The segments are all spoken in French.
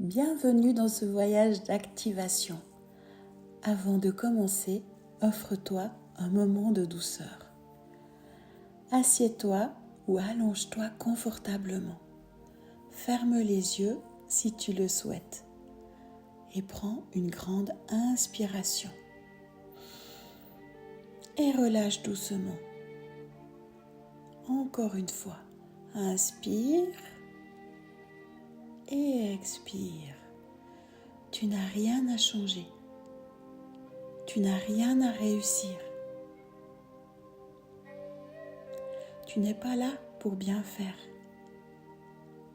Bienvenue dans ce voyage d'activation. Avant de commencer, offre-toi un moment de douceur. Assieds-toi ou allonge-toi confortablement. Ferme les yeux si tu le souhaites et prends une grande inspiration. Et relâche doucement. Encore une fois, inspire et expire. Tu n'as rien à changer. Tu n'as rien à réussir. Tu n'es pas là pour bien faire,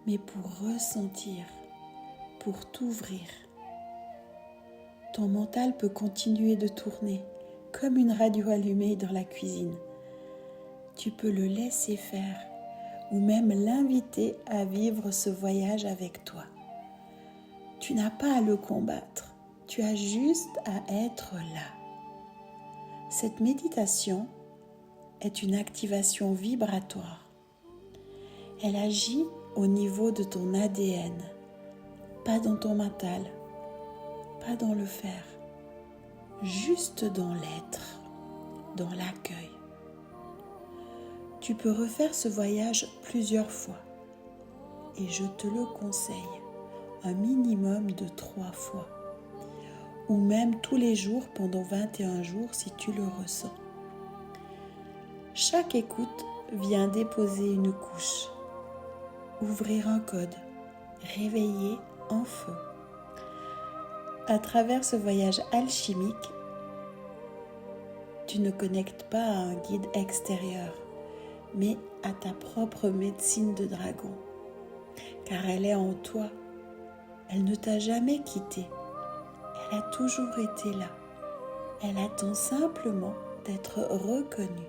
mais pour ressentir, pour t'ouvrir. Ton mental peut continuer de tourner comme une radio allumée dans la cuisine. Tu peux le laisser faire ou même l'inviter à vivre ce voyage avec toi. Tu n'as pas à le combattre, tu as juste à être là. Cette méditation est une activation vibratoire. Elle agit au niveau de ton ADN, pas dans ton mental, pas dans le faire, juste dans l'être, dans l'accueil. Tu peux refaire ce voyage plusieurs fois et je te le conseille, un minimum de 3 fois ou même tous les jours pendant 21 jours si tu le ressens. Chaque écoute vient déposer une couche, ouvrir un code, réveiller un feu. À travers ce voyage alchimique, tu ne connectes pas à un guide extérieur, mais à ta propre médecine de dragon, car elle est en toi. Elle ne t'a jamais quitté. Elle a toujours été là. Elle attend simplement d'être reconnue.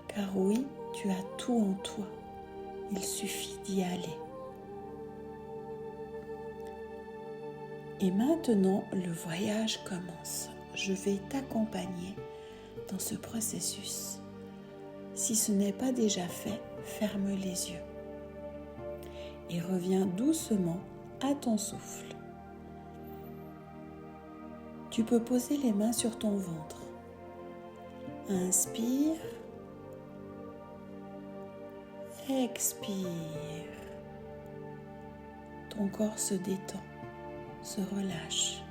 Car oui, tu as tout en toi. Il suffit d'y aller. Et maintenant, le voyage commence. Je vais t'accompagner dans ce processus. Si ce n'est pas déjà fait, ferme les yeux. Et reviens doucement à ton souffle. Tu peux poser les mains sur ton ventre. Inspire. Expire. Ton corps se détend, se relâche.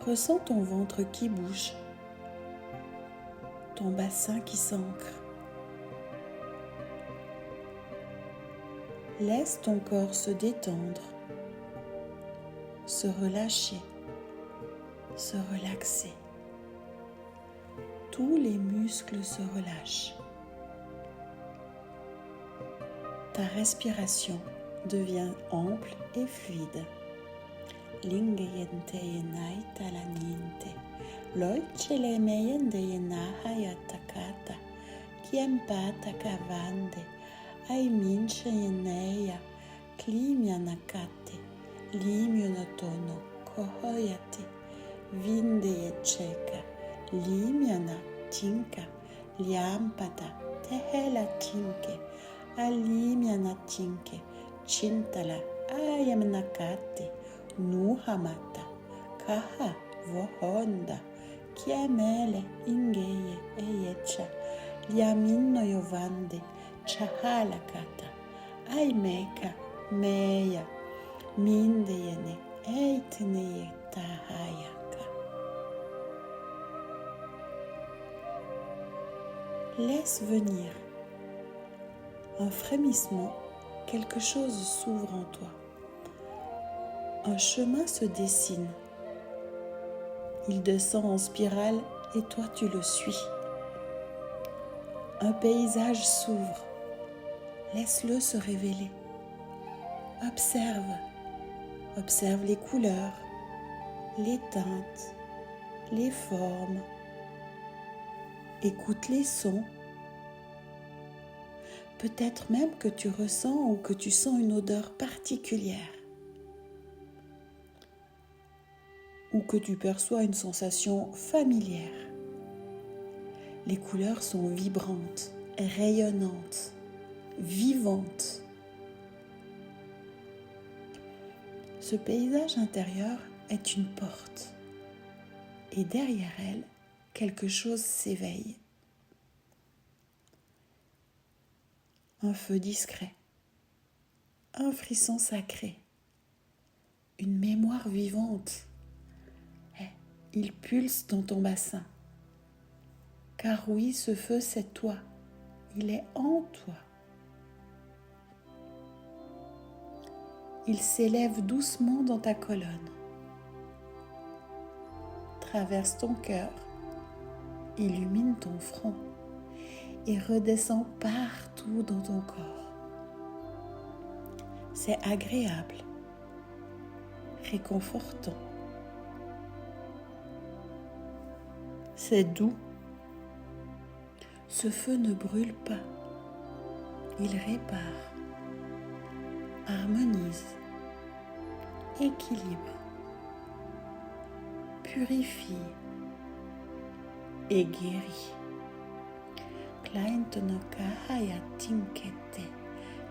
Ressens ton ventre qui bouge, ton bassin qui s'ancre. Laisse ton corps se détendre, se relâcher, se relaxer. Tous les muscles se relâchent. Ta respiration devient ample et fluide. Lingeyente yenai talaninte, loichele meyende yenahaya takata, kiempata kavande, aiminche yeneya, klimia nakate, limio natono, kohoyate, vinde yecheka, limiana tinka, liampata, tehela tinke, alimiana tinke, chintala, ayamnakate, nuhamata, kaha, vohonda, kiamele, ingeye, eyecha, liamino yovande, chahalakata, aimeka, meya, mindeyene, eitneye tahayaka. Laisse venir un frémissement, quelque chose s'ouvre en toi. Un chemin se dessine. Il descend en spirale et toi tu le suis. Un paysage s'ouvre. Laisse-le se révéler. Observe. Observe les couleurs, les teintes, les formes. Écoute les sons. Peut-être même que tu ressens ou que tu sens une odeur particulière. Ou que tu perçois une sensation familière. Les couleurs sont vibrantes, rayonnantes, vivantes. Ce paysage intérieur est une porte et derrière elle, quelque chose s'éveille. Un feu discret, un frisson sacré, une mémoire vivante. Il pulse dans ton bassin. Car oui, ce feu, c'est toi. Il est en toi. Il s'élève doucement dans ta colonne, traverse ton cœur, illumine ton front et redescend partout dans ton corps. C'est agréable, réconfortant. C'est doux. Ce feu ne brûle pas. Il répare, harmonise, équilibre, purifie et guérit. Klaintonoka haya tinkete,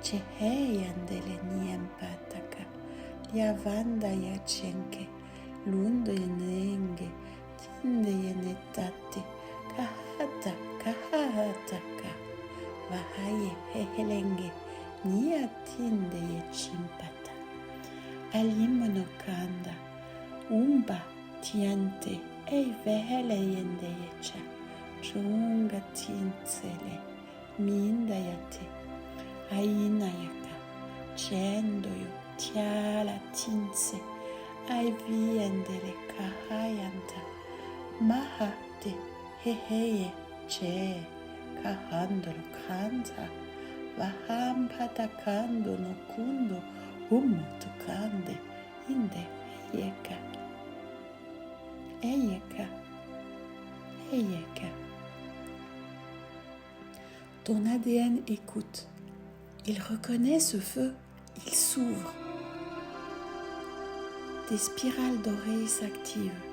cheheyandele niempataka, liavanda ya chenke, lundo yenenge, tinde yenetate, kahataka, vahaye hehelenge, niatinde ye chimpata, alimonokanda, umba tiante, ei vehele yende yecha, chunga tintsele, minda yate, aina yaka, chendoyo, tiala tintse, ai viendele kahayanta, mahate, heheye, che, kahandolo kanta, vahampatakando no kundo, tukande, inde, eyeka, eyeka, eyeka. Ton ADN écoute. Il reconnaît ce feu. Il s'ouvre. Des spirales dorées s'activent.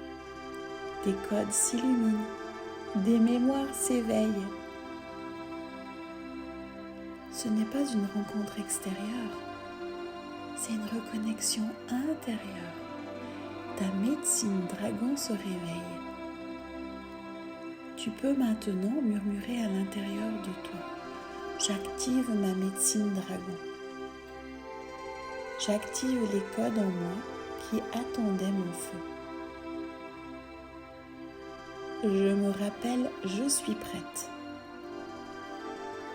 Des codes s'illuminent. Des mémoires s'éveillent. Ce n'est pas une rencontre extérieure. C'est une reconnexion intérieure. Ta médecine dragon se réveille. Tu peux maintenant murmurer à l'intérieur de toi. J'active ma médecine dragon. J'active les codes en moi qui attendaient mon feu. Je me rappelle, je suis prête.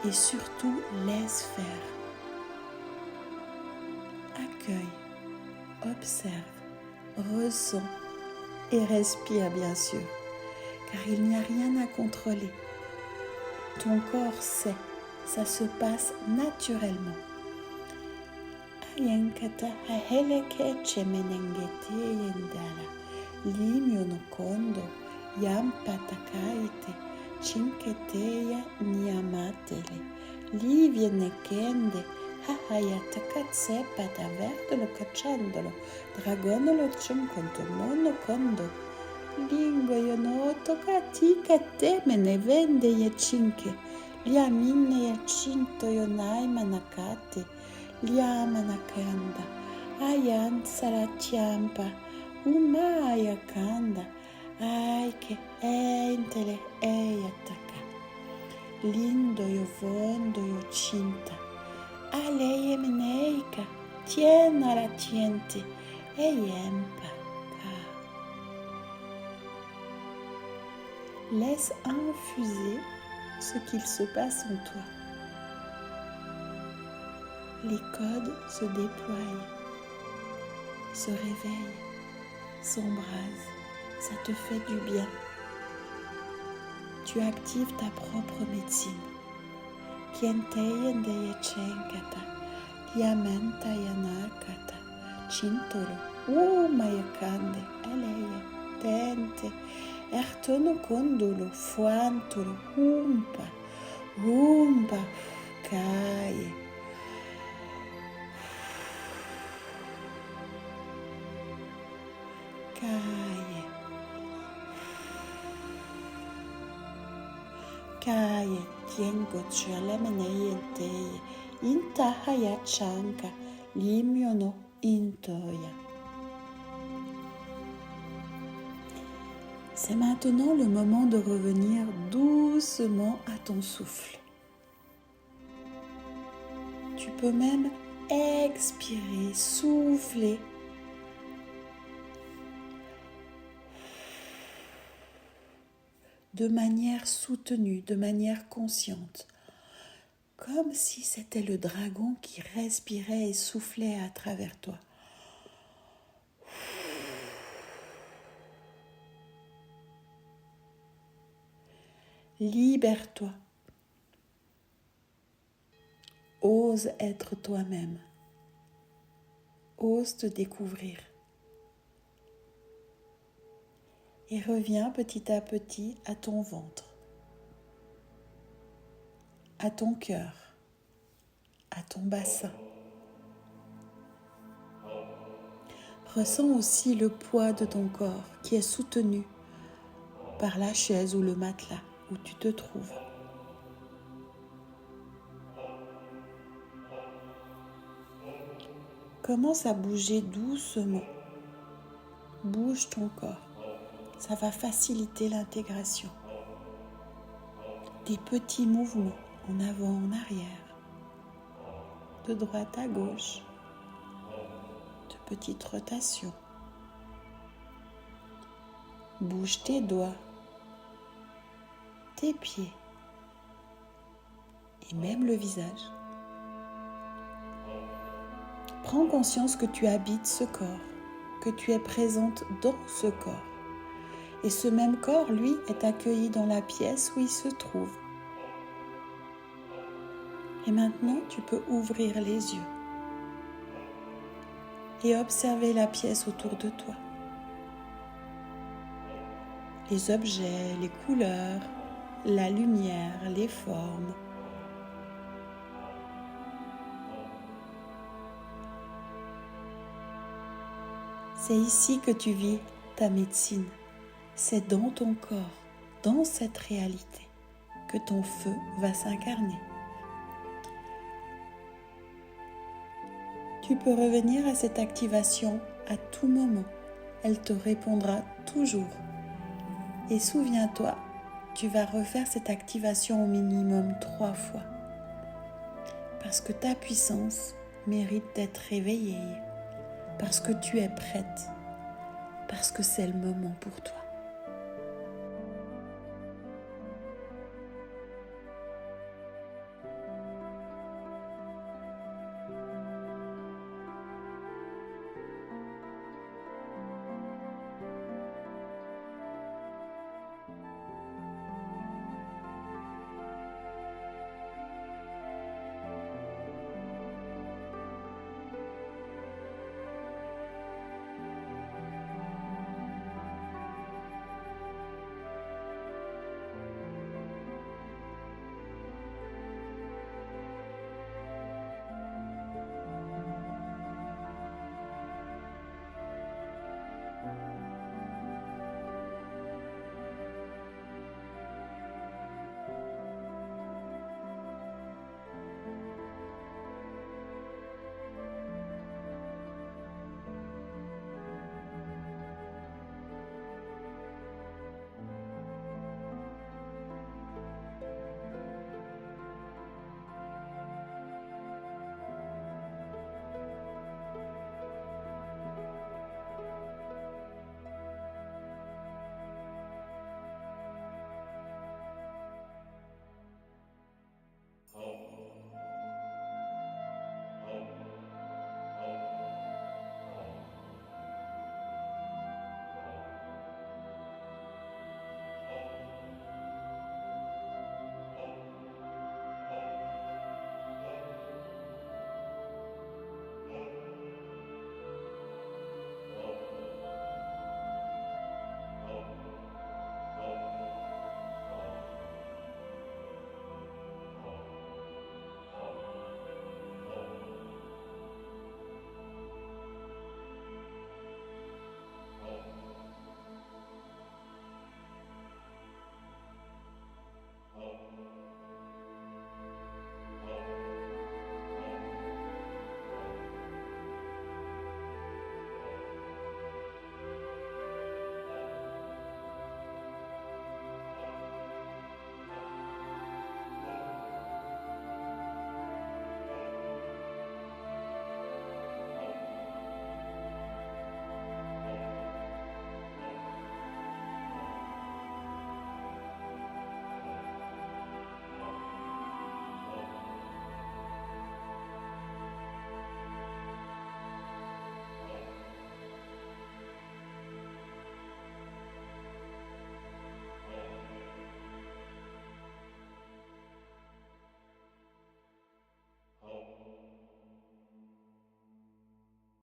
Et surtout, laisse faire. Accueille, observe, ressens et respire bien sûr. Car il n'y a rien à contrôler. Ton corps sait, ça se passe naturellement. Ayenkata haheleke chemenengete yendala, limyo no kondo, yampatakaite, chinketeya niamatele, livye nekende, hahayatakatse pataverdolo cacciandolo, dragonolo chunkonto mono kondo, Lingo yonoto katika temene vende ye chinke, liamine ya chinto yonai manakate, liamanakanda, ayan saratiampa, umaya kanda, aike entele eyataka, lindo yo vondo yo chinta, aleye meneika, tiena la tiente, eyempa. Laisse infuser ce qu'il se passe en toi. Les codes se déploient, se réveillent, s'embrasent. Ça te fait du bien. Tu actives ta propre médecine. Kienteye ndeye chenkata, kiamenta yanakata, chintolo, mayakande, aleye, tente, ertono kondolo, fuantolo, humpa, kaye. Kaye, tiengo chalemene inta hayachanka, limyono intoya. C'est maintenant le moment de revenir doucement à ton souffle. Tu peux même expirer, souffler. De manière soutenue, de manière consciente. Comme si c'était le dragon qui respirait et soufflait à travers toi. Libère-toi. Ose être toi-même. Ose te découvrir. Et reviens petit à petit à ton ventre, à ton cœur, à ton bassin. Ressens aussi le poids de ton corps qui est soutenu par la chaise ou le matelas où tu te trouves. Commence à bouger doucement. Bouge ton corps. Ça va faciliter l'intégration. Des petits mouvements en avant, en arrière, de droite à gauche, de petites rotations. Bouge tes doigts, tes pieds et même le visage. Prends conscience que tu habites ce corps, que tu es présente dans ce corps. Et ce même corps, lui, est accueilli dans la pièce où il se trouve. Et maintenant, tu peux ouvrir les yeux et observer la pièce autour de toi. Les objets, les couleurs, la lumière, les formes. C'est ici que tu vis ta médecine. C'est dans ton corps, dans cette réalité, que ton feu va s'incarner. Tu peux revenir à cette activation à tout moment. Elle te répondra toujours. Et souviens-toi, tu vas refaire cette activation au minimum 3 fois. Parce que ta puissance mérite d'être réveillée. Parce que tu es prête. Parce que c'est le moment pour toi.